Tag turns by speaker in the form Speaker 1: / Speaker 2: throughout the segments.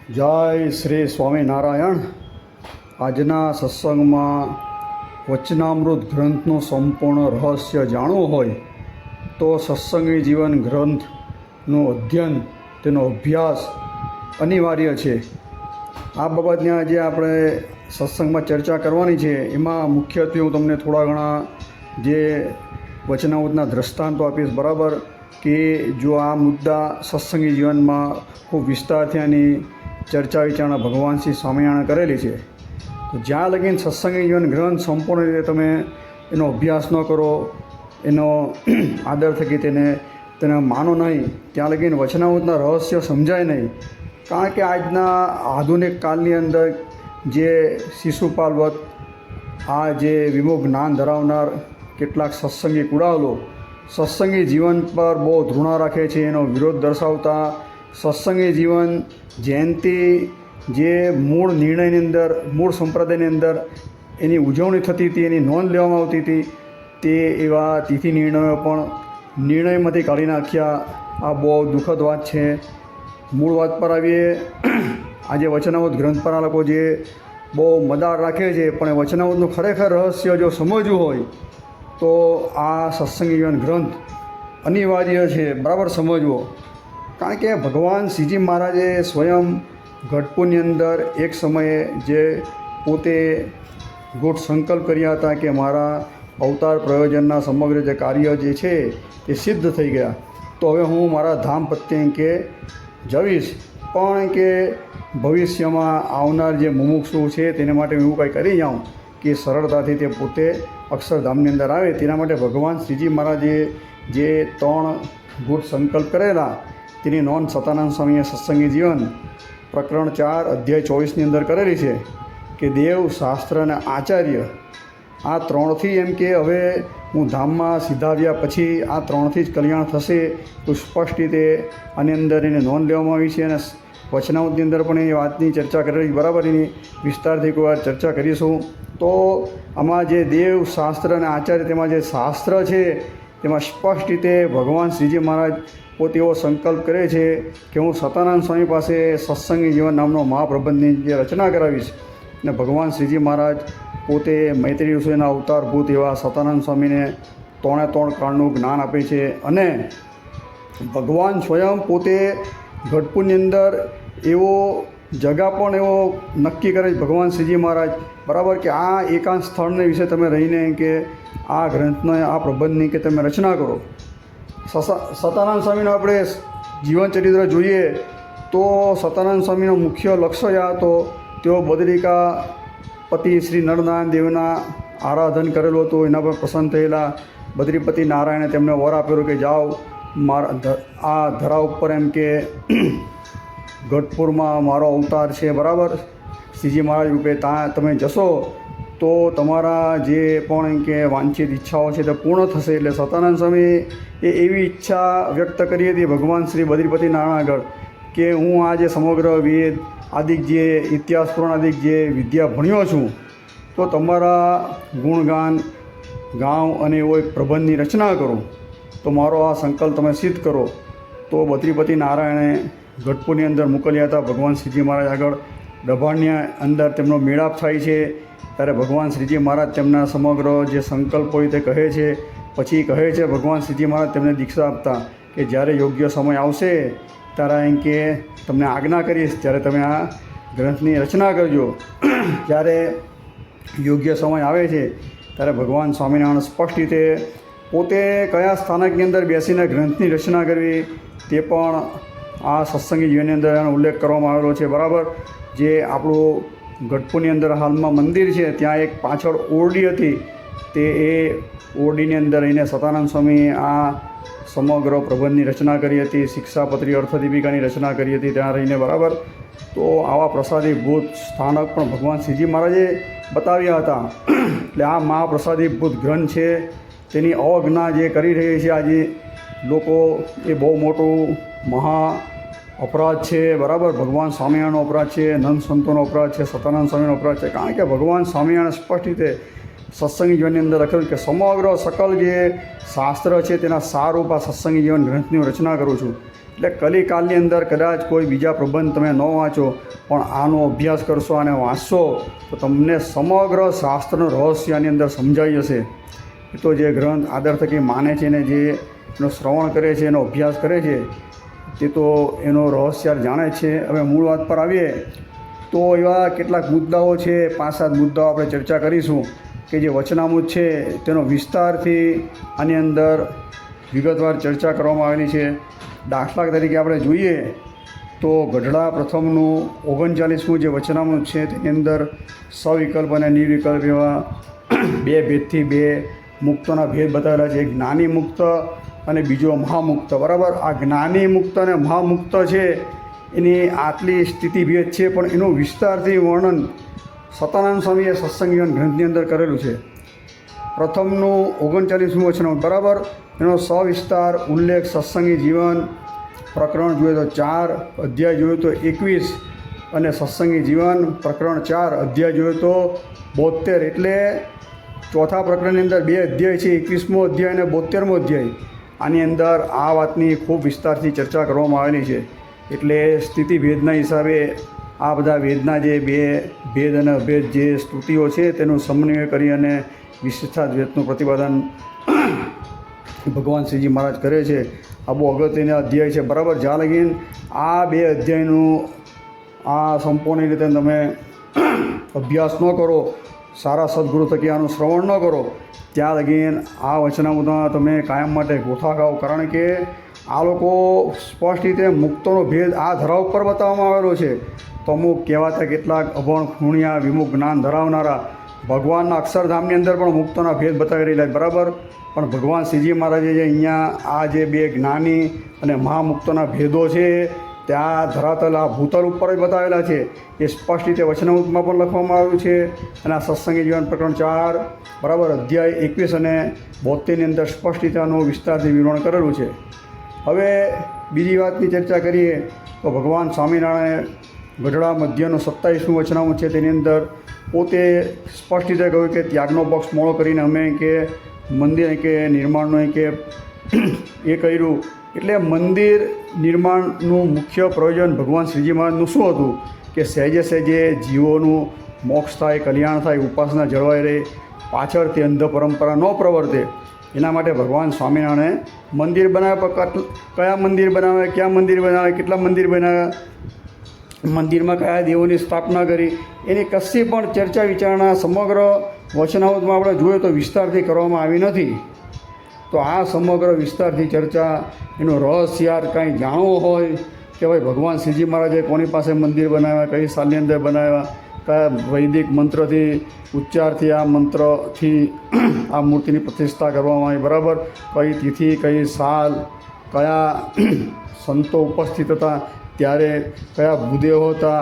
Speaker 1: જય શ્રી સ્વામિનારાયણ. આજના સત્સંગમાં વચનામૃત ગ્રંથનું સંપૂર્ણ રહસ્ય જાણવું હોય તો સત્સંગી જીવન ગ્રંથનું અધ્યયન, તેનો અભ્યાસ અનિવાર્ય છે. આ બાબતની આજે આપણે સત્સંગમાં ચર્ચા કરવાની છે. એમાં મુખ્યત્વે હું તમને થોડા ઘણા જે વચનામૃતના દ્રષ્ટાંતો આપીશ, બરાબર, કે જો આ મુદ્દા સત્સંગી જીવનમાં ખૂબ વિસ્તારથી આની ચર્ચા વિચારણા ભગવાન શ્રી સ્વામિનારાયણ કરેલી છે. તો જ્યાં લગીને સત્સંગી જીવન ગ્રંથ સંપૂર્ણ રીતે તમે એનો અભ્યાસ ન કરો, એનો આદર થકી તેને માનો નહીં, ત્યાં લગીને વચનામૃતના રહસ્ય સમજાય નહીં. કારણ કે આજના આધુનિક કાળની અંદર જે શિશુપાલવત આ જે વિમુખ જ્ઞાન ધરાવનાર કેટલાક સત્સંગી કુડાવલો સત્સંગી જીવન પર બહુ ધૃણા રાખે છે, એનો વિરોધ દર્શાવતા સત્સંગી જીવન જયંતિ જે મૂળ નિર્ણયની અંદર, મૂળ સંપ્રદાયની અંદર એની ઉજવણી થતી હતી, એની નોંધ લેવામાં આવતી હતી, તે એવા તિથિ નિર્ણયો પણ નિર્ણયમાંથી કાઢી નાખ્યા. આ બહુ દુઃખદ વાત છે. મૂળ વાત પર આવીએ. આજે વચનામૃત ગ્રંથ પર આ લોકો જે બહુ મદાર રાખે છે, પણ એ વચનામૃતનું ખરેખર રહસ્ય જો સમજવું હોય તો આ સત્સંગી જીવન ગ્રંથ અનિવાર્ય છે, બરાબર સમજવો. કારણ કે ભગવાન શ્રીજી મહારાજે સ્વયં ગઢપુરની અંદર એક સમયે જે પોતે ગૂઢ સંકલ્પ કર્યા હતા કે મારા અવતાર પ્રયોજનના સમગ્ર જે કાર્ય જે છે તે સિદ્ધ થઈ ગયા, તો હવે હું મારા ધામ પ્રત્યે કે જવીશ, પણ કે ભવિષ્યમાં આવનાર જે મુમુક્ષુ છે તેને માટે હું એવું કંઈ કરી જાઉં કે સરળતાથી તે પોતે અક્ષરધામની અંદર આવે. તેના માટે ભગવાન શ્રીજી મહારાજે જે 3 ગૂઢ સંકલ્પ કરેલા તેની નોંધ સતાનંદ સ્વામીએ સત્સંગી જીવન પ્રકરણ 4 અધ્યાય 24ની અંદર કરેલી છે કે દેવ, શાસ્ત્ર અને આચાર્ય, આ 3થી એમ કે હવે હું ધામમાં સીધા આવ્યા પછી આ 3થી જ કલ્યાણ થશે, તો સ્પષ્ટ રીતે આની અંદર એને નોંધ લેવામાં આવી છે. અને વચનામૃતની અંદર પણ એ વાતની ચર્ચા કરેલી, બરાબર, એની વિસ્તારથી કોઈ વાર ચર્ચા કરીશું. તો આમાં જે દેવ, શાસ્ત્ર અને આચાર્ય, તેમાં જે શાસ્ત્ર છે તેમાં સ્પષ્ટ રીતે ભગવાન શ્રીજી મહારાજ પોતે એવો સંકલ્પ કરે છે કે હું સતાનંદ સ્વામી પાસે સત્સંગી જીવન નામનો મહાપ્રબંધની જે રચના કરાવીશ. અને ભગવાન શ્રીજી મહારાજ પોતે મૈત્રી ઋષિના અવતારભૂત એવા સતાનંદ સ્વામીને 3 કાળનું જ્ઞાન આપે છે. અને ભગવાન સ્વયં પોતે ગઢપુરની અંદર એવો જગા પણ એવો નક્કી કરે છે ભગવાન શ્રીજી મહારાજ, બરાબર, કે આ એકાંત સ્થળને વિશે તમે રહીને કે આ ગ્રંથને, આ પ્રબંધની કે તમે રચના કરો. સતાનંદ સ્વામીનો આપણે જીવન ચરિત્ર જોઈએ તો સતાનંદ સ્વામીનો મુખ્ય લક્ષ્ય આ હતો, તેઓ બદ્રિકાપતિ શ્રી નરનારાયણ દેવના આરાધન કરેલું હતું. એના પર પ્રસન્ન થયેલા બદ્રીપતિ નારાયણે તેમને વર આપેલો કે જાઓ મારા આ ધરા ઉપર એમ કે ગઢપુરમાં મારો અવતાર છે, બરાબર, શ્રીજી મહારાજ રૂપે, ત્યાં તમે જશો તો તમારા જે પણ એમ કે વાંછિત ઈચ્છાઓ છે તે પૂર્ણ થશે. એટલે સતાનંદ સ્વામી એવી ઈચ્છા વ્યક્ત કરી હતી ભગવાન શ્રી બદ્રીપતિ નારાયણ આગળ કે હું આ જે સમગ્ર વેદ આદિક જે ઇતિહાસ પુરાણ આદિક જે વિદ્યા ભણ્યો છું, તો તમારા ગુણગાન ગાઉં અને એવો એક પ્રબંધની રચના કરું, તો મારો આ સંકલ્પ તમે સિદ્ધ કરો. તો બદ્રીપતિ નારાયણે ગઢપુરની અંદર મોકલ્યા હતા ભગવાન શ્રીજી મહારાજ આગળ. દભાણની અંદર તેમનો મેળાપ થાય છે, ત્યારે ભગવાન શ્રીજી મહારાજ તેમના સમગ્ર જે સંકલ્પ હોય તે કહે છે. પછી કહે છે ભગવાન શ્રીજી મહારાજ તેમને દીક્ષા આપતા કે જ્યારે યોગ્ય સમય આવશે ત્યારે એમ કે તમને આજ્ઞા કરીશ ત્યારે તમે આ ગ્રંથની રચના કરજો. જ્યારે યોગ્ય સમય આવે છે ત્યારે ભગવાન સ્વામિનારાયણ સ્પષ્ટ રીતે પોતે કયા સ્થાનકની અંદર બેસીને ગ્રંથની રચના કરવી તે પણ આ સત્સંગી જીવનની અંદર એનો ઉલ્લેખ કરવામાં આવેલો છે, બરાબર. જે આપણું ગઢપુરની અંદર હાલમાં મંદિર છે, ત્યાં એક પાછળ ઓરડી હતી, તે એ ઓરડીની અંદર રહીને સતાનંદ સ્વામી આ સમગ્ર પ્રબંધની રચના કરી હતી. શિક્ષાપત્રી અર્થદીપિકાની રચના કરી હતી ત્યાં રહીને, બરાબર. તો આવા પ્રસાદીભૂત સ્થાનક પણ ભગવાન શ્રીજી મહારાજે બતાવ્યા હતા. એટલે આ મહાપ્રસાદીભૂત ગ્રંથ છે તેની અવજ્ઞા જે કરી રહી છે આજે લોકો, એ બહુ મોટું મહા અપરાધ છે, બરાબર. ભગવાન સ્વામિનારાયણનો અપરાધ છે, નંદ સંતોનો અપરાધ છે, સતાનંદ સ્વામીનો અપરાધ છે. કારણ કે ભગવાન સ્વામિનારાયણ સ્પષ્ટ રીતે સત્સંગી જીવનની અંદર લખેલું કે સમગ્ર સકલ જે શાસ્ત્ર છે તેના સારરૂપ આ સત્સંગી જીવન ગ્રંથની રચના કરું છું. એટલે કલિકાલની અંદર કદાચ કોઈ બીજા પ્રબંધ તમે ન વાંચો પણ આનો અભ્યાસ કરશો અને વાંચશો તો તમને સમગ્ર શાસ્ત્રનું રહસ્ય આની અંદર સમજાઈ જશે. એ તો જે ગ્રંથ આદર થકી માને છે ને જે એનો શ્રવણ કરે છે, એનો અભ્યાસ કરે છે, તે તો એનો રહસ્ય જાણે છે. હવે મૂળ વાત પર આવીએ તો એવા કેટલાક મુદ્દાઓ છે, 5-7 મુદ્દાઓ આપણે ચર્ચા કરીશું કે જે વચનામૃત છે તેનો વિસ્તારથી આની અંદર વિગતવાર ચર્ચા કરવામાં આવેલી છે. દાખલા તરીકે આપણે જોઈએ તો ગઢડા પ્રથમનું 39મું જે વચનામૃત છે તેની અંદર સવિકલ્પ અને નિર્વિકલ્પ એવા 2 ભેદથી 2 મુક્તોના ભેદ બતાવેલા છે. એક જ્ઞાની મુક્ત અને બીજો મહામુક્ત. બરાબર, આ જ્ઞાની મુક્ત અને મહામુક્ત છે એની આટલી સ્થિતિ ભેદ છે, પણ એનું વિસ્તારથી વર્ણન સતાનંદ સ્વામીએ સત્સંગ જીવન ગ્રંથની અંદર કરેલું છે. પ્રથમનું 39મું વચનામૃત, બરાબર, એનો સવિસ્તાર ઉલ્લેખ સત્સંગી જીવન પ્રકરણ જોઈએ તો 4, અધ્યાય જોઈએ તો 21, અને સત્સંગી જીવન પ્રકરણ 4, અધ્યાય જોઈએ તો 72. એટલે ચોથા પ્રકરણની અંદર 2 અધ્યાય છે, 21મો અધ્યાય અને 72મો અધ્યાય. આની અંદર આ વાતની ખૂબ વિસ્તારથી ચર્ચા કરવામાં આવેલી છે. એટલે સ્થિતિ ભેદના હિસાબે આ બધા વેદના જે 2 ભેદ અને અભેદ જે સ્તુતિઓ છે તેનું સમન્વય કરી અને વિશિષ્ટાદ્વૈતનું પ્રતિપાદન ભગવાન શ્રીજી મહારાજ કરે છે. આ બહુ અગત્યના અધ્યાય છે. બરાબર, જ્યાં લગીન આ 2 અધ્યાયનું આ સંપૂર્ણ રીતે તમે અભ્યાસ ન કરો, સારા સદગુરુ થકી આનું શ્રવણ ન કરો, ત્યાં લગીન આ વચનામૃતમાં તમે કાયમ માટે ગોથા ખાઓ. કારણ કે આ લોકો સ્પષ્ટ રીતે મુક્તોનો ભેદ આ ધરા ઉપર બતાવવામાં આવેલો છે. તો અમુક કહેવાતા કેટલાક અભણ ખૂણિયા વિમુખ જ્ઞાન ધરાવનારા ભગવાનના અક્ષરધામની અંદર પણ મુક્તોના ભેદ બતાવી રહેલા. બરાબર, પણ ભગવાન શ્રીજી મહારાજે જે અહીંયા આ જે 2 જ્ઞાની અને મહામુક્તોના ભેદો છે ત્યાં ધરાતલ આ ભૂતલ ઉપર જ બતાવેલા છે. એ સ્પષ્ટ રીતે વચનામૃતમાં પણ લખવામાં આવ્યું છે. અને આ સત્સંગી જીવન પ્રકરણ 4, બરાબર, અધ્યાય 21 અને 72ની અંદર સ્પષ્ટ રીતે આનું વિસ્તારથી વિવરણ કરેલું છે. હવે બીજી વાતની ચર્ચા કરીએ તો ભગવાન સ્વામિનારાયણ ગઢડા મધ્યનું 27મું વચનામૃત છે તેની અંદર પોતે સ્પષ્ટ રીતે કહ્યું કે ત્યાગનો પક્ષ મોડો કરીને અમે કે મંદિર કે નિર્માણનો કે એ કર્યું. એટલે મંદિર નિર્માણનું મુખ્ય પ્રયોજન ભગવાન શ્રીજી મહારાજનું શું હતું કે સહેજે સહેજે જીવોનું મોક્ષ થાય, કલ્યાણ થાય, ઉપાસના જળવાઈ રહે, પાછળથી અંધ પરંપરા ન પ્રવર્તે, એના માટે ભગવાન સ્વામિનારાયણે મંદિર બનાવ્યા. કયા મંદિર બનાવે, ક્યાં મંદિર બનાવે, કેટલા મંદિર બનાવ્યા, મંદિરમાં કયા દેવોની સ્થાપના કરી, એની કશી પણ ચર્ચા વિચારણા સમગ્ર વચનામૃતમાં આપણે જોઈએ તો વિસ્તારથી કરવામાં આવી નથી. તો આ સમગ્ર વિસ્તારથી ચર્ચા, એનું રહસ્યાર કાંઈ જાણવું હોય કે ભાઈ ભગવાન શ્રીજી મહારાજે કોની પાસે મંદિર બનાવ્યા, કઈ સાલની અંદર બનાવ્યા, કયા વૈદિક મંત્રથી ઉચ્ચારથી આ મંત્રથી આ મૂર્તિની પ્રતિષ્ઠા કરવામાં આવી, બરાબર, કઈ તિથિ, કઈ સાલ, કયા સંતો ઉપસ્થિત હતા, ત્યારે કયા ભૂદેવો હતા,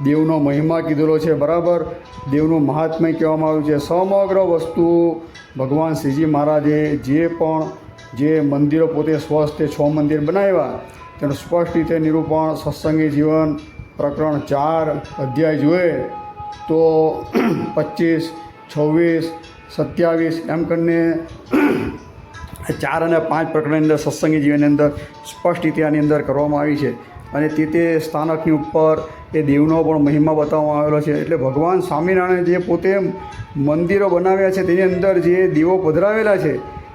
Speaker 1: દેવનો મહિમા કીધેલો છે, બરાબર, દેવનું મહાત્મ્ય કહેવામાં આવ્યું છે. સમગ્ર વસ્તુ ભગવાન શ્રીજી મહારાજે જે મંદિરો પોતે સ્વસ્તે 6 મંદિર બનાવ્યા તેનું સ્પષ્ટ રીતે નિરૂપણ સત્સંગી જીવન પ્રકરણ 4 અધ્યાય જોઈએ તો 25, 26, 27 એમ કરીને 4 અને 5 પ્રકરણની અંદર સત્સંગી જીવનની અંદર સ્પષ્ટ રીતે આની અંદર કરવામાં આવી છે. અને તે સ્થાનકની ઉપર એ દેવનો પણ મહિમા બતાવવામાં આવેલો છે. એટલે ભગવાન સ્વામિનારાયણ જે પોતે મંદિરો બનાવ્યા છે તેની અંદર જે દેવો પધરાવેલા છે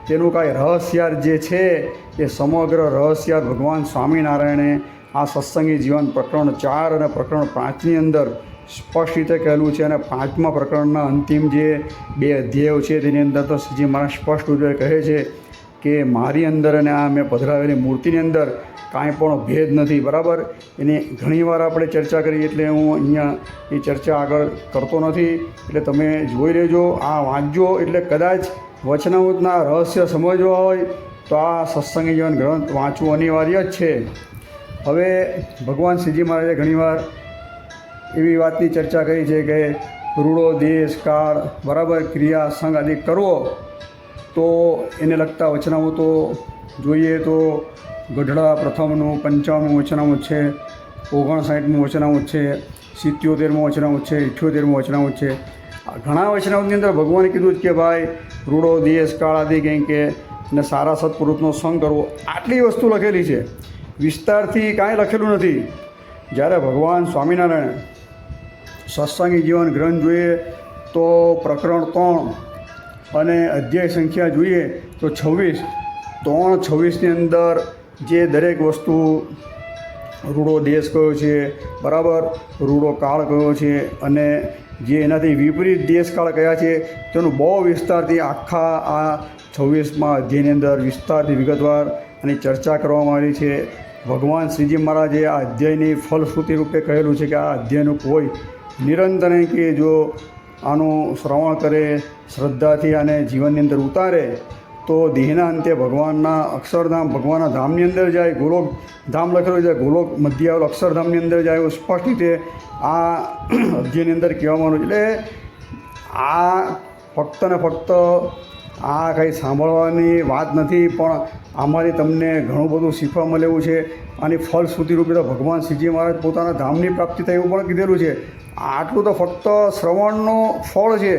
Speaker 1: તેનું કાંઈ રહસ્યાર જે છે એ સમગ્ર રહસ્યાર ભગવાન સ્વામિનારાયણે આ સત્સંગી જીવન પ્રકરણ 4 અને પ્રકરણ 5ની અંદર સ્પષ્ટ રીતે કહેલું છે. અને 5મા પ્રકરણના અંતિમ જે 2 અધ્યાયો છે તેની અંદર તો શ્રીજી મહારાજ સ્પષ્ટ રીતે કહે છે કે મારી અંદર અને આ મેં પધરાવેલી મૂર્તિની અંદર કાંઈ પણ ભેદ નથી, બરાબર. એની ઘણીવાર આપણે ચર્ચા કરી એટલે હું અહીંયા એ ચર્ચા આગળ કરતો નથી. એટલે તમે જોઈ લેજો, આ વાંચજો. એટલે કદાચ વચનામૃતના રહસ્ય સમજવા હોય તો આ સત્સંગી જીવન ગ્રંથ વાંચવું અનિવાર્ય જ છે. હવે ભગવાન શ્રીજી મહારાજે ઘણીવાર એવી વાતની ચર્ચા કરી છે કે રૂડો દેશ કાળ, બરાબર, ક્રિયા સંગ આદિ કરવો. તો એને લગતા વચનામૃતો જોઈએ તો ગઢડા પ્રથમનું 55મું વચનામૃત છે, 59મું વચનામૃત છે, 77મું વચનામૃત છે, 78મું વચનામૃત છે. ઘણા વચનામૃતની અંદર ભગવાને કીધું કે ભાઈ રૂડો દેશ કાળ આદિ કંઈ કે અને સારા સત્પુરુષનો સંગ કરવો, આટલી વસ્તુ લખેલી છે. વિસ્તારથી કાંઈ લખેલું નથી. જ્યારે ભગવાન સ્વામિનારાયણ સત્સંગી જીવન ગ્રંથ જોઈએ તો પ્રકરણ 3 અને અધ્યાય સંખ્યા જોઈએ તો 26 અંદર જે દરેક વસ્તુ રૂડો દેશ કયો છે, બરાબર, રૂડો કાળ કયો છે અને જે એનાથી વિપરીત દેશકાળ કયા છે તેનું બહુ વિસ્તારથી આખા આ 26મા અધ્યાયની અંદર વિસ્તારથી વિગતવાર આની ચર્ચા કરવામાં આવી છે. ભગવાન શ્રીજી મહારાજે આ અધ્યાયની ફલશ્રુતિ રૂપે કહેલું છે કે આ અધ્યાયનું કોઈ નિરંતર કે જો આનું શ્રવણ કરે, શ્રદ્ધાથી આને જીવનની અંદર ઉતારે તો દેહના અંતે ભગવાનના અક્ષરધામ, ભગવાનના ધામની અંદર જાય. ગોલોક ધામ લખેલું છે, ગોલોક મધ્ય આવેલું અક્ષરધામની અંદર જાય એવું સ્પષ્ટ રીતે આ અધ્યાયની અંદર કહેવામાં આવ્યું. એટલે આ ફક્ત ને ફક્ત આ કંઈ સાંભળવાની વાત નથી, પણ આમાંથી તમને ઘણું બધું શીખવા મળેલું છે. આની ફલશ્રુતિ રૂપે તો ભગવાન શ્રીજી મહારાજ પોતાના ધામની પ્રાપ્તિ થાય એવું પણ કીધેલું છે. આટલું તો ફક્ત શ્રવણનો ફળ છે.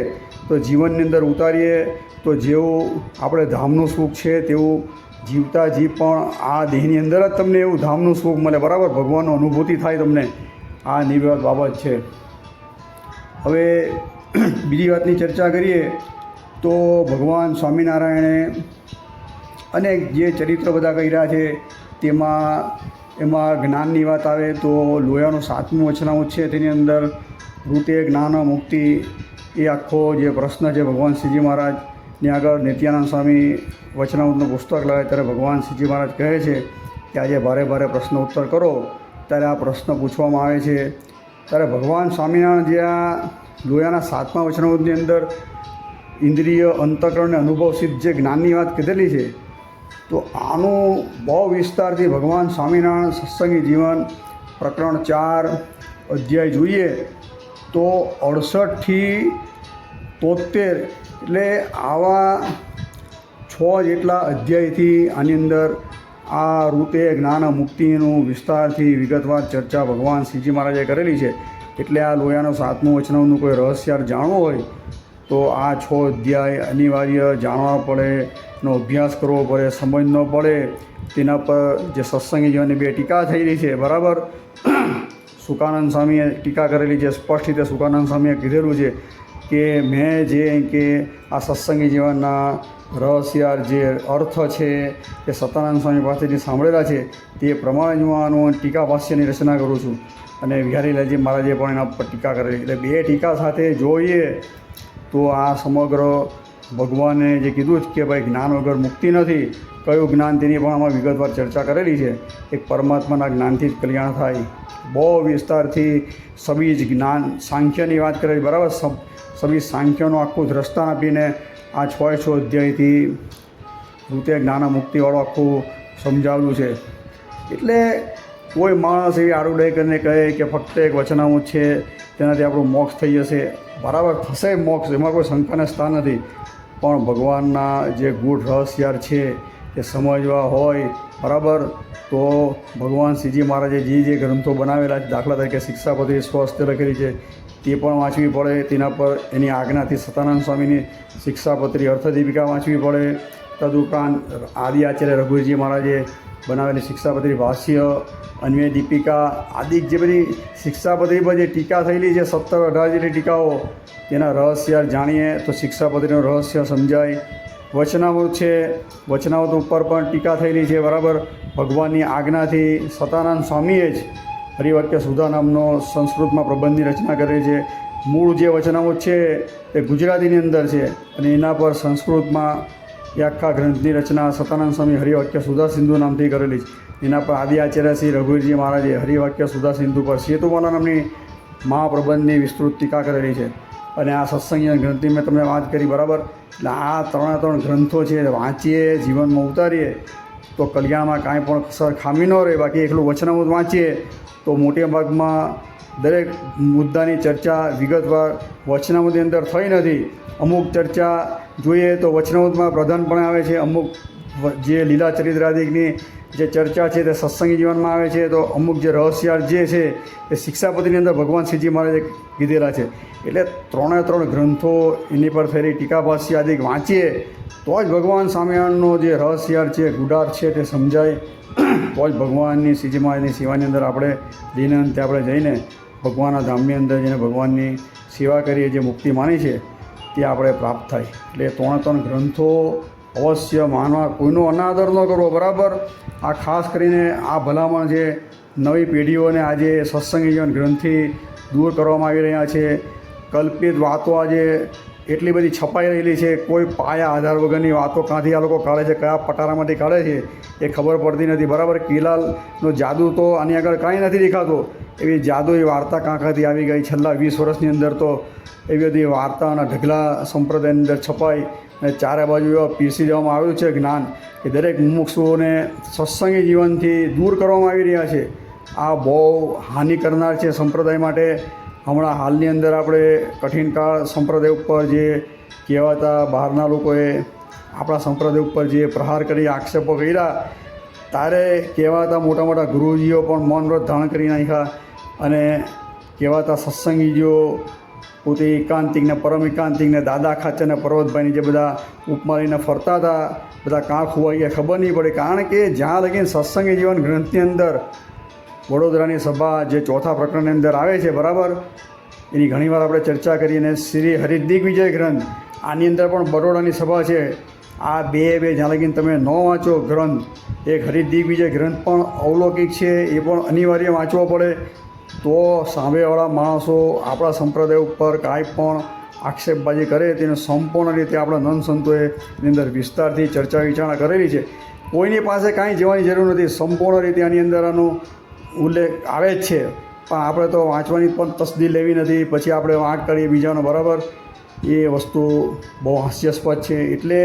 Speaker 1: તો જીવનની અંદર ઉતારીએ તો જેવું આપણે ધામનું સુખ છે તેવું જીવતા જીવ પણ આ દેહની અંદર જ તમને એવું ધામનું સુખ મળે, બરાબર, ભગવાનનો અનુભૂતિ થાય તમને. આ નિર્વાત બાબત છે. હવે બીજી વાતની ચર્ચા કરીએ તો ભગવાન સ્વામિનારાયણે અનેક જે ચરિત્ર બધા કર્યા છે એમાં જ્ઞાનની વાત આવે તો લોયાનું 7મું વચનામૃત છે તેની અંદર વૃત્તે જ્ઞાન મુક્તિ એ આખો જે પ્રશ્ન છે ભગવાન શ્રીજી મહારાજની આગળ નિત્યાનંદ સ્વામી વચનામૃતનું પુસ્તક લાવે ત્યારે ભગવાન શ્રીજી મહારાજ કહે છે કે આજે ભારે ભારે પ્રશ્ન ઉત્તર કરો. ત્યારે આ પ્રશ્ન પૂછવામાં આવે છે ત્યારે ભગવાન સ્વામિનારાયણ જે આ લોયાના 7મા વચનામૃતની અંદર ઇન્દ્રિય, અંતઃકરણ અને અનુભવ સિદ્ધ જે જ્ઞાનની વાત કીધેલી છે તો આનું બહુ વિસ્તારથી ભગવાન સ્વામિનારાયણ સત્સંગી જીવન પ્રકરણ 4 અધ્યાય જોઈએ તો 68 થી 73 એટલે આવા 6 જેટલા અધ્યાયથી આની અંદર આ રૂપે જ્ઞાન મુક્તિનું વિસ્તારથી વિગતવાર ચર્ચા ભગવાન શ્રીજી મહારાજે કરેલી છે. એટલે આ લોયાનું 7મું વચનામૃતનું કોઈ રહસ્યાર જાણવું હોય તો આ 6 અધ્યાય અનિવાર્ય જાણવા પડે, એનો અભ્યાસ કરવો પડે, સમજનો પડે. તેના પર જે સત્સંગી જીવનની 2 ટીકા થયેલી છે, બરાબર, સુકાનંદ સ્વામીએ ટીકા કરેલી છે. સ્પષ્ટ રીતે સુકાનંદ સ્વામીએ કીધેલું છે કે મેં જે કે આ સત્સંગી જીવનના રહસ્યાર જે અર્થ છે એ સતાનંદ સ્વામી પાસેથી સાંભળેલા છે તે પ્રમાણે હું આનું ટીકા ભાષ્યની રચના કરું છું. અને વિહારીલાલજી મહારાજે પણ એના પર ટીકા કરેલી. એટલે 2 ટીકા સાથે જોઈએ તો આ સમગ્ર ભગવાને જે કીધું કે ભાઈ જ્ઞાન વગર મુક્તિ નથી, કયું જ્ઞાન તેની પણ આમાં વિગતવાર ચર્ચા કરેલી છે. એક પરમાત્માના જ્ઞાનથી જ કલ્યાણ થાય. બહુ વિસ્તારથી સબીજ જ્ઞાન સાંખ્યની વાત કરેલી, બરાબર, સબીજ સાંખ્યનું આખું દ્રષ્ટાન આપીને આ 6 અધ્યાયથી રૂપે જ્ઞાન મુક્તિવાળું આખું સમજાવેલું છે. એટલે કોઈ માણસ એવી આરુડે કરીને કહે કે ફક્ત એક વચનામૃત છે તેનાથી આપણું મોક્ષ થઈ જશે, બરાબર, થશે મોક્ષ, એમાં કોઈ શંકાને સ્થાન નથી. પણ ભગવાનના જે ગૂઢ રહસ્યાર છે એ સમજવા હોય, બરાબર, તો ભગવાન શ્રીજી મહારાજે જે ગ્રંથો બનાવેલા છે, દાખલા તરીકે શિક્ષાપત્રી સ્વસ્થ લખેલી છે તે પણ વાંચવી પડે. તેના પર એની આજ્ઞાથી સતાનંદ સ્વામીની શિક્ષાપત્રી અર્થદીપિકા વાંચવી પડે. તદુપરાંત આદિ આચાર્ય રઘુવીરજી મહારાજે બનાવેલી શિક્ષાપત્રી ભાષ્ય, અન્વય દીપિકા આદિ જે બધી શિક્ષાપત્રી પર જે ટીકા થયેલી છે 17-18 જેટલી ટીકાઓ, તેના રહસ્ય જાણીએ તો શિક્ષાપત્રીનું રહસ્ય સમજાય. વચનામૃત છે, વચનામૃત ઉપર પણ ટીકા થયેલી છે, બરાબર. ભગવાનની આજ્ઞાથી સતાનંદ સ્વામીએ જ હરિવાક્ય સુધા નામનો સંસ્કૃતમાં પ્રબંધની રચના કરેલી છે. મૂળ જે વચનામૃત છે તે ગુજરાતીની અંદર છે અને એના પર સંસ્કૃતમાં એ આખા ગ્રંથની રચના સતાનંદ સ્વામી હરિવાક્ય સુધા સિંધુ નામથી કરેલી છે. એના પર આદિ આચાર્ય શ્રી રઘુવીરજી મહારાજે હરિવાક્ય સુધા સિંધુ પર સેતુમાલા નામની મહાપ્રબંધની વિસ્તૃત ટીકા કરેલી છે. અને આ સત્સંગી ગ્રંથની મેં તમને વાત કરી, બરાબર. એટલે આ 3 ગ્રંથો છે, વાંચીએ, જીવનમાં ઉતારીએ તો કલ્યાણમાં કાંઈ પણ કસર ખામી ન રહે. બાકી એકલું વચનામૃત વાંચીએ તો મોટે ભાગમાં દરેક મુદ્દાની ચર્ચા વિગતવાર વચનામૃતની અંદર થઈ નથી. અમુક ચર્ચા જોઈએ તો વચનામૃતમાં પ્રધાનપણે આવે છે, અમુક જે લીલા ચરિત્રાદિકની જે ચર્ચા છે તે સત્સંગી જીવનમાં આવે છે, તો અમુક જે રહસ્યાર્થ જે છે એ શિક્ષાપતિની અંદર ભગવાન શ્રીજી મહારાજે કીધેલા છે. એટલે 3 ગ્રંથો એની પર થયેલી ટીકાભાષ્ય આદિ વાંચીએ તો જ ભગવાન સ્વામિનારાયણનો જે રહસ્યાર્થ છે, ગુડાર્થ છે તે સમજાય. તો જ ભગવાનની શ્રીજી મહારાજની સેવાની અંદર આપણે દિનંતે આપણે જઈને ભગવાનના ધામની અંદર જઈને ભગવાનની સેવા કરીએ, જે મુક્તિ માની છે તે આપણે પ્રાપ્ત થાય. એટલે 3 ગ્રંથો અવશ્ય માનવા, કોઈનો અનાદર ન કરવો. બરાબર, આ ખાસ કરીને આ ભલામણ જે નવી પેઢીઓને આજે સત્સંગી જીવન ગ્રંથથી દૂર કરવામાં આવી રહ્યા છે. કલ્પિત વાતો આજે એટલી બધી છપાઈ રહેલી છે, કોઈ પાયા આધાર વગરની વાતો ક્યાંથી આ લોકો કાઢે છે, કયા પટારામાંથી કાઢે છે એ ખબર પડતી નથી. બરાબર, કિલાલનો જાદુ તો આની આગળ કાંઈ નથી દેખાતો. એવી જાદુઈ વાર્તા કાંકાથી આવી ગઈ છેલ્લા 20 વર્ષની અંદર. તો એવી બધી વાર્તાના ઢગલા સંપ્રદાયની અંદર છપાઈ અને ચારે બાજુ એવા પીરસી દેવામાં આવ્યું છે જ્ઞાન કે દરેક મુમુક્ષુઓને સત્સંગી જીવનથી દૂર કરવામાં આવી રહ્યા છે. આ બહુ હાનિ કરનાર છે સંપ્રદાય માટે. હમણાં હાલની અંદર આપણે કઠિન કાળ સંપ્રદાય ઉપર જે કહેવાતા બહારના લોકોએ આપણા સંપ્રદાય ઉપર જે પ્રહાર કરી આક્ષેપો કર્યા, તારે કહેવાતા મોટા મોટા ગુરુજીઓ પણ મૌન વ્રત ધારણ કરી નાખ્યા અને કહેવાતા સત્સંગીજીઓ પોતે એકાંતિકને પરમ એકાંતિકને દાદા ખાચરને પર્વતભાઈની જે બધા ઉપમા લઈને ફરતા હતા, બધા કાં ખોવાઈ ગયા ખબર નહીં પડે. કારણ કે જ્યાં લગીને સત્સંગી જીવન ગ્રંથની અંદર વડોદરાની સભા જે 4થા પ્રકરણની અંદર આવે છે, બરાબર, એની ઘણીવાર આપણે ચર્ચા કરી. અને શ્રી હરિદિગ્વિજય ગ્રંથ, આની અંદર પણ બરોડાની સભા છે. આ બે જ્યાં લગીને તમે ન વાંચો ગ્રંથ, એક હરિદિગ્વિજય ગ્રંથ પણ અવલૌકિક છે, એ પણ અનિવાર્ય વાંચવો પડે. તો સામેવાળા માણસો આપણા સંપ્રદાય ઉપર કાંઈ પણ આક્ષેપબાજી કરે તેને સંપૂર્ણ રીતે આપણા નંદ સંતોએ એની અંદર વિસ્તારથી ચર્ચા વિચારણા કરેલી છે. કોઈની પાસે કાંઈ જવાની જરૂર નથી, સંપૂર્ણ રીતે આની અંદર આનો ઉલ્લેખ આવે જ છે. પણ આપણે તો વાંચવાની પણ તસદી લેવી નથી, પછી આપણે વાંક કરીએ બીજાનો. બરાબર, એ વસ્તુ બહુ હાસ્યાસ્પદ છે. એટલે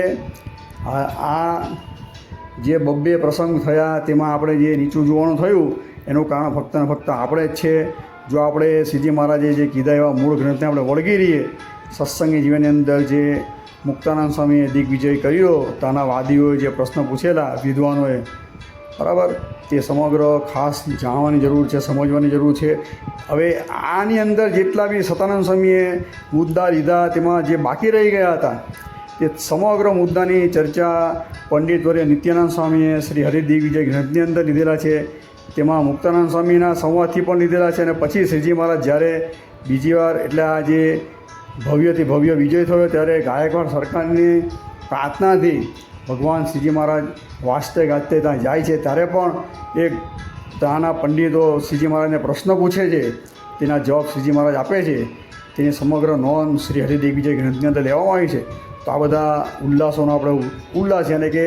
Speaker 1: આ જે 2 પ્રસંગ થયા તેમાં આપણે જે નીચું જોવાનું થયું એનું કારણ ફક્ત ને ફક્ત આપણે જ છે. જો આપણે શ્રીજી મહારાજે જે કીધા એવા મૂળ ગ્રંથને આપણે વળગી રહીએ, સત્સંગી જીવનની અંદર જે મુક્તાનંદ સ્વામીએ દિગ્વિજય કર્યો, તાના વાદીઓએ જે પ્રશ્ન પૂછેલા વિદ્વાનોએ, બરાબર, તે સમગ્ર ખાસ જાણવાની જરૂર છે, સમજવાની જરૂર છે. હવે આની અંદર જેટલા બી સતાનંદ સ્વામીએ મુદ્દા લીધા તેમાં જે બાકી રહી ગયા હતા તે સમગ્ર મુદ્દાની ચર્ચા પંડિત વર્ય નિત્યાનંદ સ્વામીએ શ્રી હરિદિગ્વિજય ગ્રંથની અંદર લીધેલા છે. તેમાં મુક્તાનંદ સ્વામીના સંવાદથી પણ લીધેલા છે. અને પછી શ્રીજી મહારાજ જ્યારે બીજી વાર એટલે આ જે ભવ્યથી ભવ્ય વિજય થયો ત્યારે ગાયકવાડ સરકારની પ્રાર્થનાથી ભગવાન શ્રીજી મહારાજ વાજતે ગાજતે ત્યાં જાય છે. ત્યારે પણ એક ત્યાંના પંડિતો શ્રીજી મહારાજને પ્રશ્ન પૂછે છે, તેના જવાબ શ્રીજી મહારાજ આપે છે. તેની સમગ્ર નોંધ શ્રી હરિદિગ્વિજય ગ્રંથની અંદર લેવામાં આવી છે. તો આ બધા ઉલ્લાસોનો આપણે ઉલ્લાસ, એટલે કે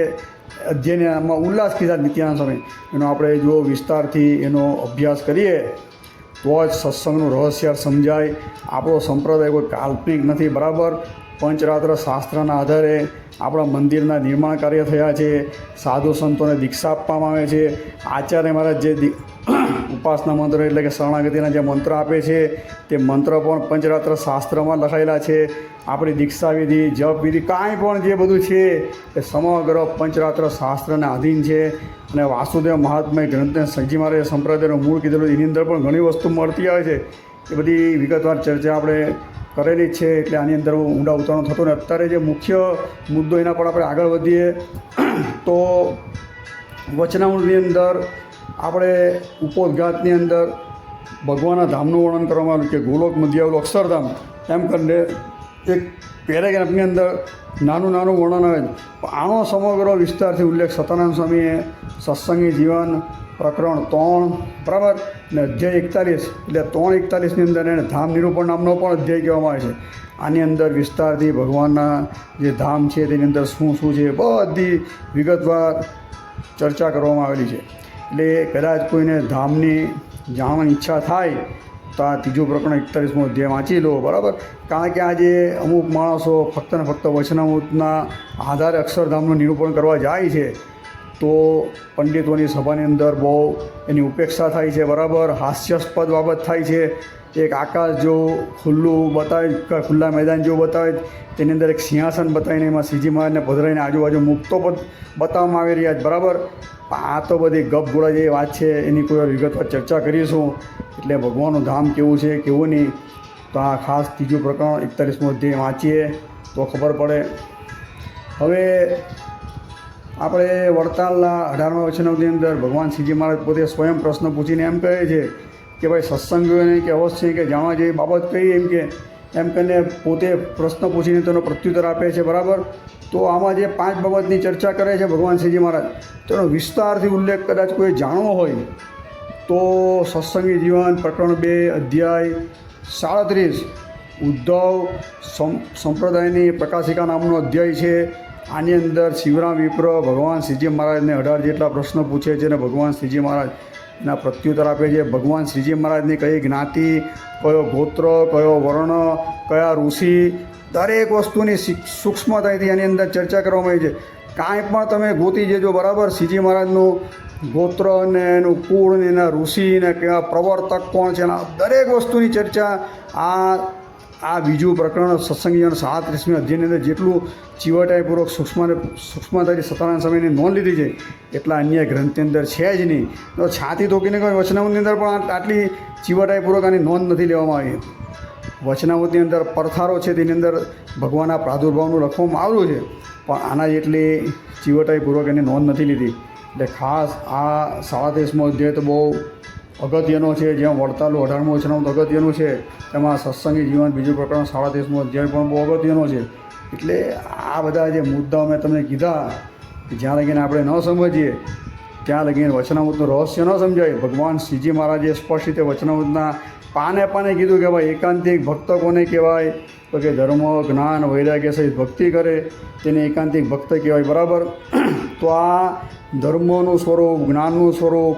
Speaker 1: અધ્યયનમાં ઉલ્લાસ કીધા નિત્યાનંદ સ્વામી, એનો આપણે જો વિસ્તારથી એનો અભ્યાસ કરીએ તો જ સત્સંગનું રહસ્ય સમજાય. આપણો સંપ્રદાય કોઈ કાલ્પનિક નથી. બરાબર, પંચરાત્ર શાસ્ત્રના આધારે આપણા મંદિરના નિર્માણ કાર્ય થયા છે. સાધુ સંતોને દીક્ષા આપવામાં આવે છે. આચાર્ય મહારાજ જે ઉપાસના મંત્ર એટલે કે શરણાગતિના જે મંત્ર આપે છે તે મંત્ર પણ પંચરાત્ર શાસ્ત્રમાં લખાયેલા છે. આપણી દીક્ષા વિધિ, જપ વિધિ, કાંઈ પણ જે બધું છે એ સમગ્ર પંચરાત્ર શાસ્ત્રને આધીન છે. અને વાસુદેવ મહાત્મય ગ્રંથને શ્રીજી મહારાજે સંપ્રદાયનું મૂળ કીધેલું, એની અંદર પણ ઘણી વસ્તુ મળતી આવે છે. એ બધી વિગતવાર ચર્ચા આપણે કરેલી જ છે. એટલે આની અંદર ઊંડા ઉતરણો થતો ને અત્યારે જે મુખ્ય મુદ્દો એના પર આપણે આગળ વધીએ તો વચનામૃતની અંદર આપણે ઉપોદ્ઘાતની અંદર ભગવાનના ધામનું વર્ણન કરવામાં આવ્યું કે ગોલોક મધ્યાવલું અક્ષરધામ એમ કરીને એક પેરેગ્રાફની અંદર નાનું વર્ણન આવે છે. આનો સમગ્ર વિસ્તારથી ઉલ્લેખ સતાનંદ સ્વામીએ સત્સંગી જીવન પ્રકરણ 3, બરાબર, ને અધ્યાય 41 એટલે 3:41ની અંદર એને ધામ નિરૂપણ નામનો પણ અધ્યાય કહેવામાં આવે છે. આની અંદર વિસ્તારથી ભગવાનના જે ધામ છે તેની અંદર શું છે બધી વિગતવાર ચર્ચા કરવામાં આવેલી છે. એટલે કદાચ કોઈને ધામની જાણવાની ઈચ્છા થાય તો આ 3 પ્રકરણ 41મો અધ્યાય વાંચી લો. બરાબર, કારણ કે આજે અમુક માણસો ફક્ત ને ફક્ત વચનામૃતના આધારે અક્ષરધામનું નિરૂપણ કરવા જાય છે. તો પંડિતોની સભાની અંદર બહુ એની ઉપેક્ષા થાય છે, બરાબર, હાસ્યાસ્પદ બાબત થાય છે. એક આકાશ જો ખુલ્લું બતાવે, ખુલ્લા મેદાન જેવું બતાવે, તેની અંદર એક સિંહાસન બતાવીને એમાં શ્રીજી મહારાજને પધરાઈને આજુબાજુ મુક્તો બતાવવામાં આવી રહ્યા છે, બરાબર. આ તો બધી ગપગોળા જેવી વાત છે, એની કોઈ વિગતવાર ચર્ચા કરીશું. એટલે ભગવાનનું ધામ કેવું છે કેવું નહીં, તો આ ખાસ ત્રીજું પ્રકરણ 41મો અધ્યાય વાંચીએ તો ખબર પડે. હવે આપણે વડતાલના 18મા વચનાવની અંદર ભગવાન શ્રીજી મહારાજ પોતે સ્વયં પ્રશ્ન પૂછીને એમ કહે છે કે ભાઈ સત્સંગીઓને કે અવશ્ય કે જાણવા જેવી બાબત કઈ, એમ કહીને પોતે પ્રશ્ન પૂછીને તેનો પ્રત્યુત્તર આપે છે, બરાબર. તો આમાં જે 5 બાબતની ચર્ચા કરે છે ભગવાન શ્રીજી મહારાજ, તેનો વિસ્તારથી ઉલ્લેખ કદાચ કોઈ જાણવો હોય તો સત્સંગી જીવન પ્રકરણ 2 અધ્યાય 37 ઉદ્ધવ સંપ્રદાયની પ્રકાશિકા નામનો અધ્યાય છે. આની અંદર શિવરામ વિપ્ર ભગવાન શ્રીજી મહારાજને 18 જેટલા પ્રશ્નો પૂછે છે અને ભગવાન શ્રીજી મહારાજ એના પ્રત્યુત્તર આપે છે. ભગવાન શ્રીજી મહારાજની કઈ જ્ઞાતિ, કયો ગોત્ર, કયો વર્ણ, કયા ઋષિ, દરેક વસ્તુની સૂક્ષ્મતાથી એની અંદર ચર્ચા કરવામાં આવી છે. કાંઈ પણ તમે ગોતી જજો, બરાબર. શ્રીજી મહારાજનું ગોત્ર ને એનું કુળ ને એના ઋષિ ને કેવા પ્રવર્તક કોણ છે, એના દરેક વસ્તુની ચર્ચા આ બીજું પ્રકરણ સત્સંગીઓના 37મી અધ્યાયની અંદર જેટલું ચીવટાઈપૂર્વક સૂક્ષ્મતાથી સત્યનારાયણ સ્વામીની નોંધ લીધી છે એટલા અન્ય ગ્રંથની અંદર છે જ નહીં. તો છાતી તોકીને કોઈ વચનામૃતની અંદર પણ આટલી ચીવટાઈપૂર્વક આની નોંધ નથી લેવામાં આવી. વચનામૃતની અંદર પડથારો છે, તેની અંદર ભગવાનના પ્રાદુર્ભાવનું લખવામાં આવ્યું છે, પણ આના જેટલી ચીવટાઈપૂર્વક એની નોંધ નથી લીધી. એટલે ખાસ આ 37મો અધ્યાય તો બહુ અગત્યનો છે. જેમ વડતાલનું 18મું વચનામૃત અગત્યનું છે, તેમાં સત્સંગી જીવન બીજું પ્રકરણ 37મો અધ્યાય પણ બહુ અગત્યનો છે. એટલે આ બધા જે મુદ્દાઓ મેં તમને કીધા, જ્યાં લગીને આપણે ન સમજીએ ત્યાં લગીને વચનામૃતનું રહસ્ય ન સમજાય. ભગવાન શ્રીજી મહારાજે સ્પષ્ટ રીતે વચનામૃતના પાને કીધું કે ભાઈ એકાંતિક ભક્ત કોને કહેવાય, તો કે ધર્મ, જ્ઞાન, વૈરાગ્ય સહિત ભક્તિ કરે તેને એકાંતિક ભક્ત કહેવાય, બરાબર. તો આ ધર્મનું સ્વરૂપ, જ્ઞાનનું સ્વરૂપ,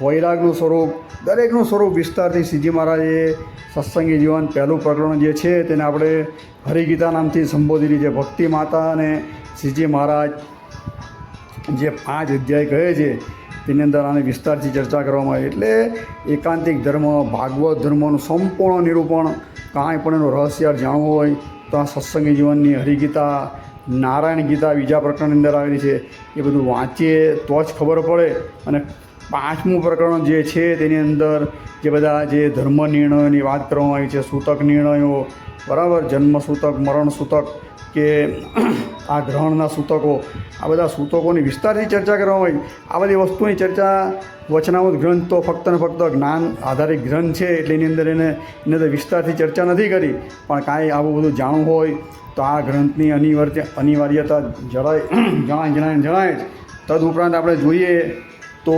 Speaker 1: વૈરાગનું સ્વરૂપ, દરેકનું સ્વરૂપ વિસ્તારથી શ્રીજી મહારાજે સત્સંગી જીવન પહેલું પ્રકરણ જે છે તેને આપણે હરિગીતા નામથી સંબોધેલી છે. ભક્તિ માતા અને શ્રીજી મહારાજ જે 5 અધ્યાય કહે છે તેની અંદર આને વિસ્તારથી ચર્ચા કરવામાં આવી. એટલે એકાંતિક ધર્મ, ભાગવત ધર્મનું સંપૂર્ણ નિરૂપણ, કાંઈ પણ એનું રહસ્ય જાણવું હોય તો આ સત્સંગી જીવનની હરિગીતા, નારાયણ ગીતા બીજા પ્રકરણની અંદર આવેલી છે. એ બધું વાંચીએ તો જ ખબર પડે. અને 5મું પ્રકરણ જે છે તેની અંદર જે બધા જે ધર્મ નિર્ણયોની વાત કરવામાં આવી છે, સૂતક નિર્ણયો, બરાબર, જન્મ સૂતક, મરણ સૂતક કે આ ગ્રહણના સૂતકો, આ બધા સૂતકોની વિસ્તારથી ચર્ચા કરવામાં આવી. આ બધી વસ્તુની ચર્ચા વચનામૃત ગ્રંથ તો ફક્ત ને ફક્ત જ્ઞાન આધારિત ગ્રંથ છે, એટલે એની અંદર એને અંદર વિસ્તારથી ચર્ચા નથી કરી. પણ કાંઈ આવું બધું જાણવું હોય તો આ ગ્રંથની અનિવાર્યતા જણાય જ. તદુપરાંત આપણે જોઈએ તો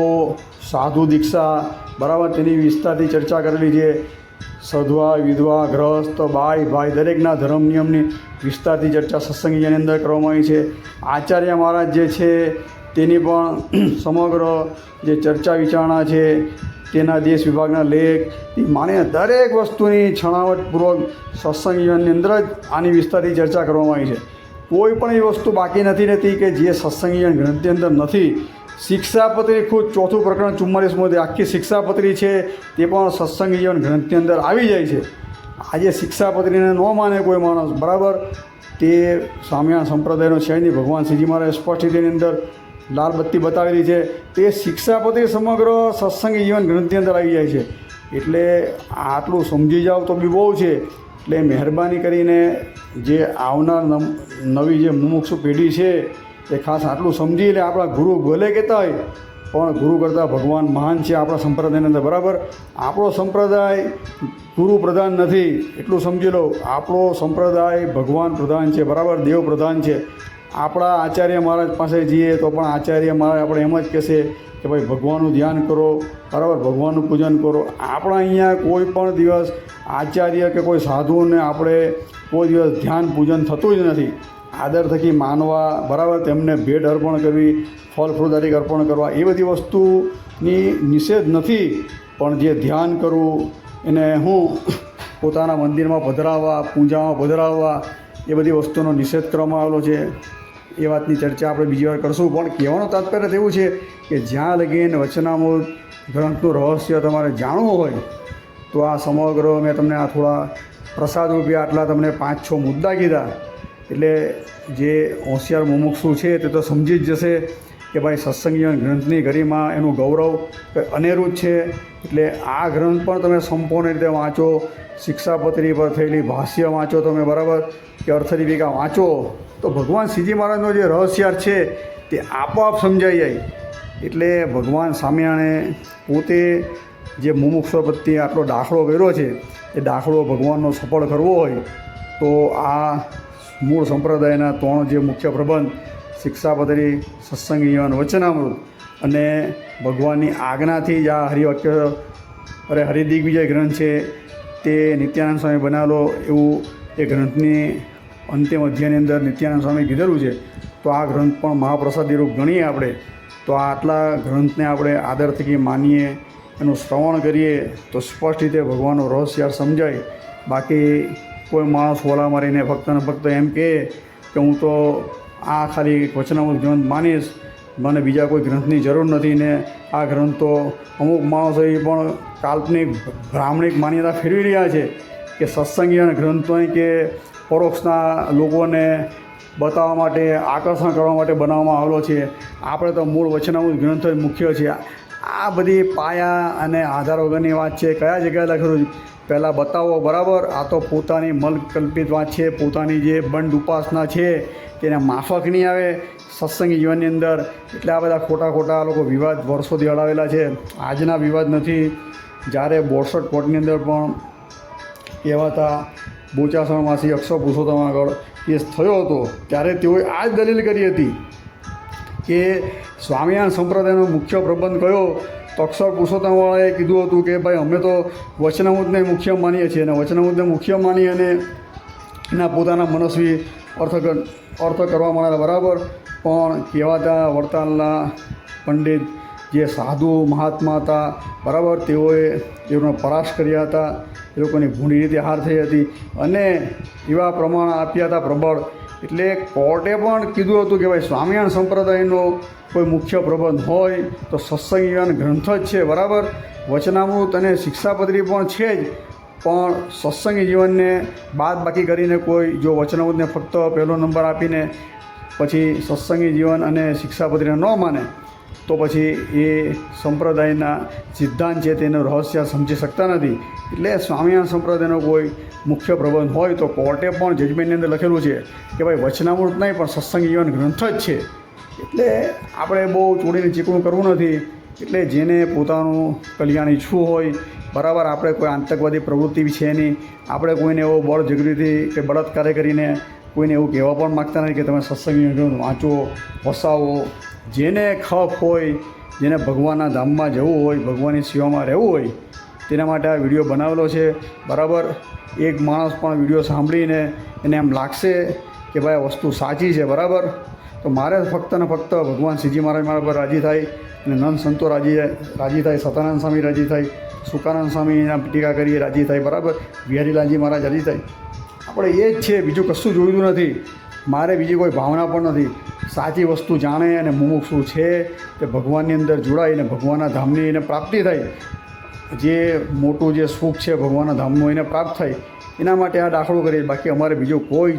Speaker 1: સાધુ દીક્ષા, બરાબર, તેની વિસ્તારથી ચર્ચા કરેલી છે. સધવા, વિધવા, ગ્રસ્ત, બાઈ, ભાઈ દરેકના ધર્મ નિયમની વિસ્તારથી ચર્ચા સત્સંગીની અંદર કરવામાં આવી છે. આચાર્ય મહારાજ જે છે તેની પણ સમગ્ર જે ચર્ચા વિચારણા છે, તેના દેશ વિભાગના લેખ માનીને દરેક વસ્તુની છણાવટપૂર્વક સત્સંગીની અંદર જ આની વિસ્તારથી ચર્ચા કરવામાં આવી છે. કોઈ પણ એવી વસ્તુ બાકી નથી રહેતી કે જે સત્સંગી ગ્રંથની અંદર નથી. શિક્ષાપત્રી ખુદ 4થું પ્રકરણ 44માં આખી શિક્ષાપત્રી છે તે પણ સત્સંગી જીવન ગ્રંથની અંદર આવી જાય છે. આજે શિક્ષાપત્રીને ન માને કોઈ માણસ, બરાબર, તે સ્વામિનારાયણ સંપ્રદાયનો છે નહીં. ભગવાન શ્રીજી મહારાજે સ્પષ્ટ રીતેની અંદર લાલ બત્તી બતાવેલી છે. તે શિક્ષાપત્રી સમગ્ર સત્સંગી જીવન ગ્રંથની અંદર આવી જાય છે. એટલે આટલું સમજી જાઓ તો બી બહુ છે. એટલે મહેરબાની કરીને જે આવનાર નવી જે મુમુક્ષુ પેઢી છે એ ખાસ આટલું સમજી લે. આપણા ગુરુ ભલે કહેતા હોય પણ ગુરુ કરતાં ભગવાન મહાન છે આપણા સંપ્રદાયની અંદર, બરાબર. આપણો સંપ્રદાય ગુરુ પ્રધાન નથી, એટલું સમજી લો. આપણો સંપ્રદાય ભગવાન પ્રધાન છે, બરાબર, દેવ પ્રધાન છે. આપણા આચાર્ય મહારાજ પાસે જઈએ તો પણ આચાર્ય મહારાજ આપણે એમ જ કહેશે કે ભાઈ ભગવાનનું ધ્યાન કરો, બરાબર, ભગવાનનું પૂજન કરો. આપણા અહીંયા કોઈ પણ દિવસ આચાર્ય કે કોઈ સાધુને આપણે કોઈ દિવસ ધ્યાન પૂજન થતું જ નથી. આદર થકી માનવા, બરાબર, તેમને ભેટ અર્પણ કરવી, ફળ ફ્રૂટ અર્પણ કરવા, એ બધી વસ્તુની નિષેધ નથી. પણ જે ધ્યાન કરવું એને પોતાના મંદિરમાં પધરાવવા, પૂજામાં પધરાવવા, એ બધી વસ્તુનો નિષેધ કરવામાં આવેલો છે. એ વાતની ચર્ચા આપણે બીજી વાર કરશું. પણ કહેવાનું તાત્પર્ય એવું છે કે જ્યાં લગીન વચનામૃત ગ્રંથનું રહસ્ય તમારે જાણવું હોય તો આ સમગ્ર મેં તમને આ થોડા પ્રસાદ રૂપિયા આટલા તમને 5-6 મુદ્દા કીધા. એટલે જે હોશિયાર મુમુક્ષુ છે તે તો સમજી જ જશે કે ભાઈ સત્સંગ જીવન ગ્રંથની ગરિમા એનું ગૌરવ અનેરું જ છે. એટલે આ ગ્રંથ પણ તમે સંપૂર્ણ રીતે વાંચો, શિક્ષાપત્રી પર થયેલી ભાષ્ય વાંચો તમે, બરાબર, કે અર્થદીપિકા વાંચો તો ભગવાન શ્રીજી મહારાજનો જે રહસ્યાર્થ છે તે આપોઆપ સમજાઈ જાય. એટલે ભગવાન સ્વામિનારાયણે પોતે જે મુમુક્ષુ પ્રત્યે આટલો દાખલો કર્યો છે એ દાખલો ભગવાનનો સફળ કરવો હોય તો આ મૂળ સંપ્રદાયના 3 જે મુખ્ય પ્રબંધ શિક્ષાપત્રી, સત્સંગ જીવન, વચનામૃત અને ભગવાનની આજ્ઞાથી જ આ હરિદિગ્વિજય ગ્રંથ છે તે નિત્યાનંદ સ્વામી બનાવેલો એવું એ ગ્રંથની અંતિમ અધ્યાયની અંદર નિત્યાનંદ સ્વામી કીધેલું છે. તો આ ગ્રંથ પણ મહાપ્રસાદી રૂપ ગણીએ આપણે તો આટલા ગ્રંથને આપણે આદરથી માનીએ, એનું શ્રવણ કરીએ તો સ્પષ્ટ રીતે ભગવાનનો રહસ્ય સમજાય. બાકી કોઈ માણસ હોલા મારીને ફક્ત ને ફક્ત એમ કહે કે હું તો આ ખાલી વચનામૃત ગ્રંથ માનીશ, મને બીજા કોઈ ગ્રંથની જરૂર નથી, ને આ ગ્રંથ તો અમુક માણસો એ પણ કાલ્પનિક બ્રાહ્મણિક માન્યતા ફેરવી રહ્યા છે કે સત્સંગી અને ગ્રંથો કે પરોક્ષના લોકોને બતાવવા માટે, આકર્ષણ કરવા માટે બનાવવામાં આવેલો છે. આપણે તો મૂળ વચનામૃત ગ્રંથ જ મુખ્ય છે. આ બધી પાયા અને આધાર વગરની વાત છે. કયા જગ્યાએ લખેલું પહેલાં બતાવો, બરાબર. આ તો પોતાની મલકલ્પિત વાત છે, પોતાની જે બંડ ઉપાસના છે તેને માફક નહીં આવે સત્સંગી જીવનની અંદર. એટલે આ બધા ખોટા લોકો વિવાદ વર્ષોથી અડાવેલા છે. આજના વિવાદ નથી. જ્યારે 62 કોર્ટની અંદર પણ કહેવાતા બોચાસણમાંથી અક્ષર પુરુષોત્તમ આગળ કેસ થયો હતો ત્યારે તેઓએ આ જ દલીલ કરી હતી કે સ્વામિનારાયણ સંપ્રદાયનો મુખ્ય પ્રબંધ કયો તો અક્ષર પુરુષોત્તમવાળાએ કીધું હતું કે ભાઈ અમે તો વચનામૃતને મુખ્ય માનીએ છીએ, અને વચનામૃતને મુખ્ય માની અને એના પોતાના મનસ્વી અર્થ કરવા માંડેલા, બરાબર. પણ કહેવાતા વડતાલના પંડિત જે સાધુ મહાત્મા હતા, બરાબર, તેઓએ એનો પરાશ કર્યા હતા, એ લોકોની ભૂંડી રીતે હાર થઈ હતી અને એવા પ્રમાણ આપ્યા હતા પ્રબળ. એટલે કોર્ટે પણ કીધું હતું કે ભાઈ સ્વામિનારાયણ સંપ્રદાયનો કોઈ મુખ્ય પ્રબંધ હોય તો સત્સંગ જીવન ગ્રંથ જ છે, બરાબર. વચનામૃત અને શિક્ષાપત્રી પણ છે જ, પણ સત્સંગી જીવનને બાદ બાકી કરીને કોઈ જો વચનામૃતને ફક્ત પહેલો નંબર આપીને પછી સત્સંગી જીવન અને શિક્ષાપત્રીને ન માને તો પછી એ સંપ્રદાયના સિદ્ધાંત છે તેનું રહસ્ય સમજી શકતા નથી. એટલે સ્વામિનારાયણ સંપ્રદાયનો કોઈ મુખ્ય પ્રબંધ હોય તો કોર્ટે પણ જજમેન્ટની અંદર લખેલું છે કે ભાઈ વચનામૃત નહીં પણ સત્સંગ જીવન ગ્રંથ જ છે. એટલે આપણે બહુ ચોડીને ચીકણું કરવું નથી. એટલે જેને પોતાનું કલ્યાણ ઈચ્છવું હોય, બરાબર, આપણે કોઈ આતંકવાદી પ્રવૃત્તિ છે નહીં, આપણે કોઈને એવો બળ જગરીથી કે બળાત્કાર કરીને કોઈને એવું કહેવા પણ માગતા નથી કે તમે સત્સંગ ગ્રંથ વાંચો, વસાવો. જેને ખપ હોય, જેને ભગવાનના ધામમાં જવું હોય, ભગવાનની સેવામાં રહેવું હોય તેના માટે આ વિડીયો બનાવેલો છે, બરાબર. એક માણસ પણ વિડીયો સાંભળીને એને એમ લાગશે કે ભાઈ આ વસ્તુ સાચી છે, બરાબર, તો મારે ફક્ત ને ફક્ત ભગવાન શ્રીજી મહારાજ મારા પર રાજી થાય અને નંદ સંતો રાજી થાય, સતાનંદ સ્વામી રાજી થાય, સુકાનંદ સ્વામીના ટીકા કરીએ રાજી થાય, બરાબર, બિહારીલાલજી મહારાજ રાજી થાય. આપણે એ જ છે, બીજું કશું જોયું નથી. મારે બીજી કોઈ ભાવના પણ નથી. સાચી વસ્તુ જાણે અને મુમુક્ષુ છે તે ભગવાનની અંદર જોડાઈને ભગવાનના ધામની એને પ્રાપ્તિ થાય. જે મોટું જે સુખ છે ભગવાનના ધામનું એને પ્રાપ્ત થાય એના માટે આ દાખલો કરીએ. બાકી અમારે બીજું કોઈ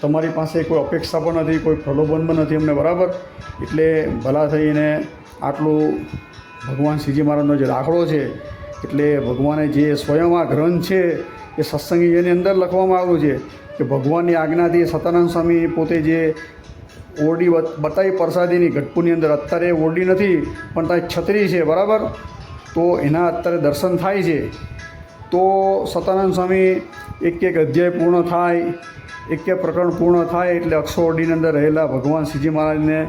Speaker 1: તમારી પાસે કોઈ અપેક્ષા પણ નથી, કોઈ પ્રલોભન પણ નથી અમને, બરાબર. એટલે ભલા થઈને આટલું ભગવાન શ્રીજી મહારાજનો જે દાખલો છે એટલે ભગવાને જે સ્વયં આ ગ્રંથ છે એ સત્સંગીની અંદર લખવામાં આવ્યું છે કે ભગવાનની આજ્ઞાથી સતાનંદ સ્વામી પોતે જે ઓરડી બતાવી પ્રસાદીની ગઢપુરની અંદર, અત્યારે ઓરડી નથી પણ ત્યાં છત્રી છે, બરાબર, તો એના અત્યારે દર્શન થાય છે. તો સતાનંદ સ્વામી એક અધ્યાય પૂર્ણ થાય, એક પ્રકરણ પૂર્ણ થાય એટલે અક્ષર ઓરડીની અંદર રહેલા ભગવાન શ્રીજી મહારાજને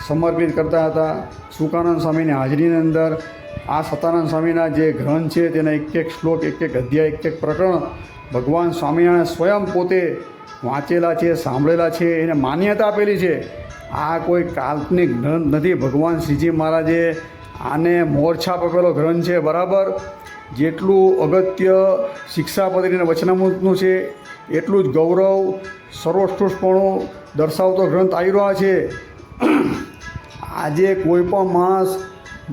Speaker 1: સમર્પિત કરતા હતા. સુકાનંદ સ્વામીની હાજરીની અંદર આ સતાનંદ સ્વામીના જે ગ્રંથ છે તેના એક શ્લોક, એક અધ્યાય, એક પ્રકરણ ભગવાન સ્વામિનારાયણ સ્વયં પોતે વાંચેલા છે, સાંભળેલા છે, એને માન્યતા આપેલી છે. આ કોઈ કાલ્પનિક ગ્રંથ નથી. ભગવાન શ્રીજી મહારાજે આને મોરછાપ આપેલો ગ્રંથ છે, બરાબર. જેટલું અગત્ય શિક્ષાપત્રી અને વચનામૃતનું છે એટલું જ ગૌરવ સર્વશ્રેષ્ઠપણું દર્શાવતો ગ્રંથ આવી રહ્યો છે. આજે કોઈ પણ માણસ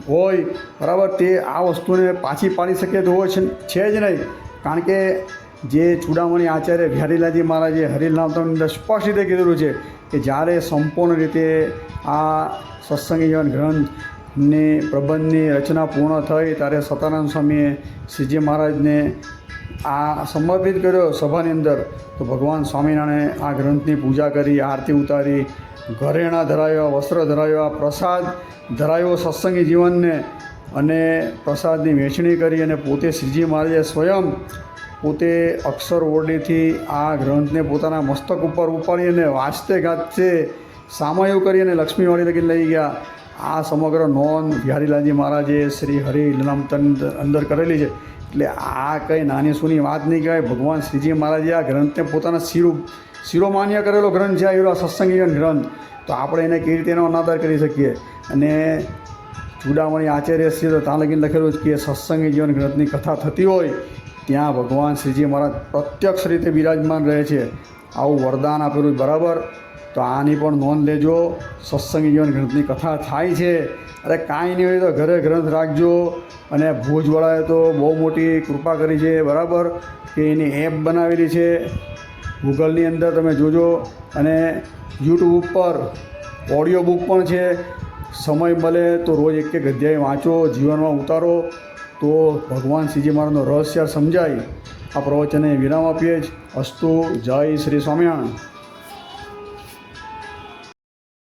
Speaker 1: હોય બરાબર તે આ વસ્તુને પાછી પાડી શકે તો હોય છે જ નહીં. કારણ કે જે ચૂડામણી આચાર્ય બિહારીલાલજી મહારાજે હરિનામની અંદર સ્પષ્ટ રીતે કીધેલું છે કે જ્યારે સંપૂર્ણ રીતે આ સત્સંગી જીવન ગ્રંથની પ્રબંધની રચના પૂર્ણ થઈ ત્યારે સતાનંદ સ્વામીએ શ્રીજી મહારાજને આ સમર્પિત કર્યો સભાની અંદર. તો ભગવાન સ્વામિનારાયણે આ ગ્રંથની પૂજા કરી, આરતી ઉતારી, ઘરેણાં ધરાવ્યા, વસ્ત્ર ધરાવ્યા, પ્રસાદ ધરાવ્યો સત્સંગી જીવનને, અને પ્રસાદની વહેંચણી કરી અને પોતે શ્રીજી મહારાજે સ્વયં પોતે અક્ષર ઓરડીથી આ ગ્રંથને પોતાના મસ્તક ઉપર ઉપાડી અને વાંચતે ગાજતે સામયો કરી અને લક્ષ્મીવાડી લગી લઈ ગયા. આ સમગ્ર નોંધ બિહારીલાલજી મહારાજે શ્રી હરિ લીલામૃતની અંદર કરેલી છે. એટલે આ કંઈ નાની સૂની વાત નહીં કહેવાય. ભગવાન શ્રીજી મહારાજે આ ગ્રંથને પોતાના શિરોમાન્ય કરેલો ગ્રંથ છે આ સત્સંગી જીવન ગ્રંથ. તો આપણે એને કેવી રીતે એનો અનાદર કરી શકીએ? અને ચૂડામણી આચાર્ય શ્રી તો ત્યાં લગીને લખેલું છે કે સત્સંગી જીવન ગ્રંથની કથા થતી હોય ત્યાં ભગવાન શ્રીજી મહારાજ પ્રત્યક્ષ રીતે બિરાજમાન રહે છે. આવું વરદાન આપેલું બરાબર. તો આની પણ નોંધ લેજો. સત્સંગી જીવન ગ્રંથની કથા થાય છે. અરે કાંઈ નહીં હોય તો ઘરે ગ્રંથ રાખજો. અને ભુજવાળાએ તો બહુ મોટી કૃપા કરી છે બરાબર, કે એની એપ બનાવેલી છે. ગૂગલની અંદર તમે જોજો, અને યુટ્યુબ ઉપર ઓડિયો બુક પણ છે. સમય મળે તો રોજ એક એક અધ્યાય વાંચો, જીવનમાં ઉતારો, તો ભગવાન શ્રીજી મહારાજનો રહસ્ય સમજાય. આ પ્રવચને વિરામ આપીએ જ. અસ્તુ. જય શ્રી સ્વામિનારાયણ.